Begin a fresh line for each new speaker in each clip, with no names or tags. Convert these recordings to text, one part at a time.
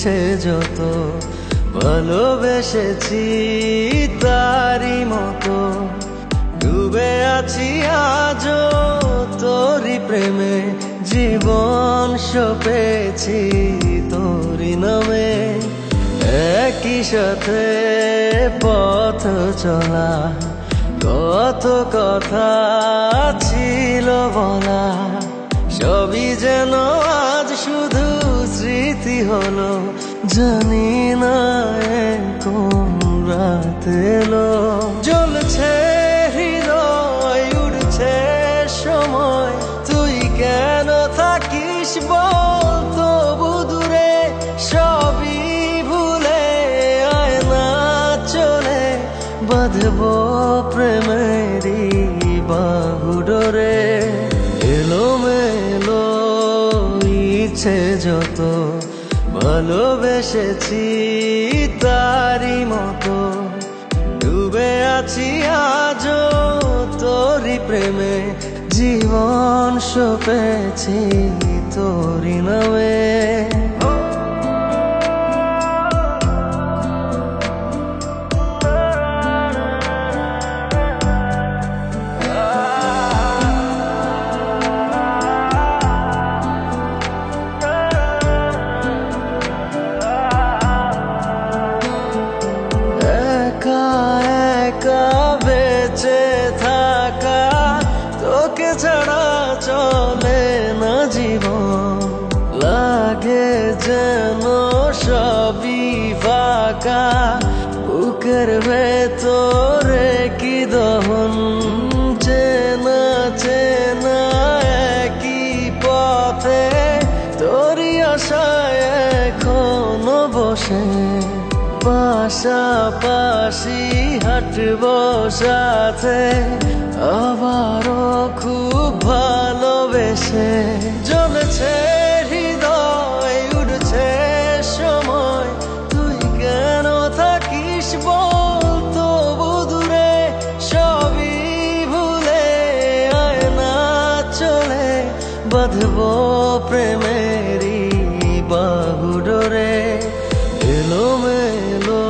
ইচ্ছে যত ভালোবেসেছি তারি মতো ডুবে আছি আজও তোরি প্রেমে জীবন সপেছি তোরি নামে একই সাথে পথ চলা কত কথা ছিল বলা সবই যেন আজ শুধু স্মৃতি হলো জানি না কোন রাত এলো জ্বলছে হৃদয় উড়ছে সময় তুই কেন থাকিস বল তবু দূরে সবই ভুলে আয় না চলে বাঁধবো প্রেমেরই বাহুডোরে এলোমেলো ইচ্ছে যত ভালোবেসেছি তারি মতো ডুবে আছি আজও তোরি প্রেমে জীবন সপেছি তোরি নামে বেঁচে থাকা তোকে ছাড়া চলে না জীবন লাগে যেন সবই ফাঁকা বুকের ভেতরে কি দহন চেনা চেনা একই পথে তোরই আশায় এখনো বসে পাশাপাশি হাঁটবো সাথে আবারও খুব ভালোবেসে জ্বলছে হৃদয় উড়ছে সময় তুই কেন থাকিস বল তবু দূরে সবই ভুলে আয় না চলে বাঁধবো প্রেমেরই বাহুডোরে এলোমেলো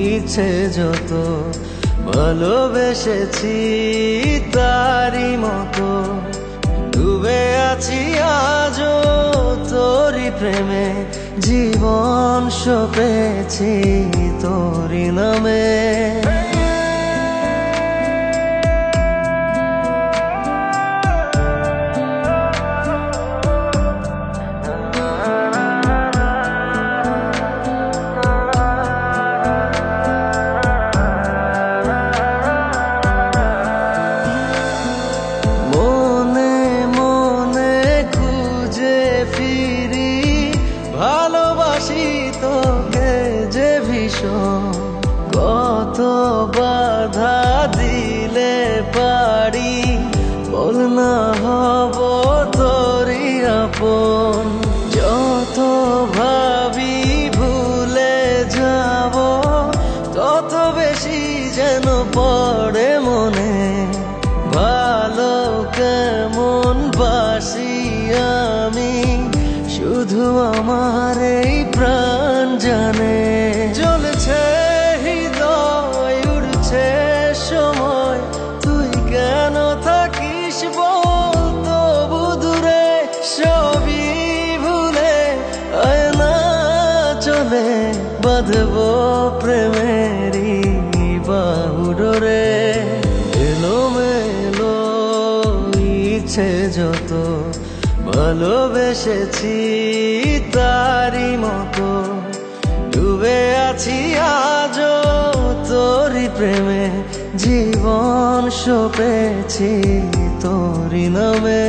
ইচ্ছে যত ভালোবেসেছি তারি মতো ডুবে আছি আজও তোরি প্রেমে জীবন সপেছি তোরি নামে ভালোবাসি তোকে যে ভীষণ কত বাধা দিলে পারি বল না হব তোরই আপন যত ভাবি ভুলে যাব তত বেশি যেন পড়ে মনে ভালো কেমন বাসি আমি শুধু আমার এই প্রাণ জানে জ্বলছে হৃদয় উড়ছে সময় তুই কেন থাকিস বল তবু দূরে সবই ভুলে আয় না চলে বাঁধবো প্রেমেরই বাহুডোরে এলোমেলো ইচ্ছে যত ভালোবেসেছি তারি মতো ডুবে আছি আজও তোরি প্রেমে জীবন সপেছি তোরি নামে।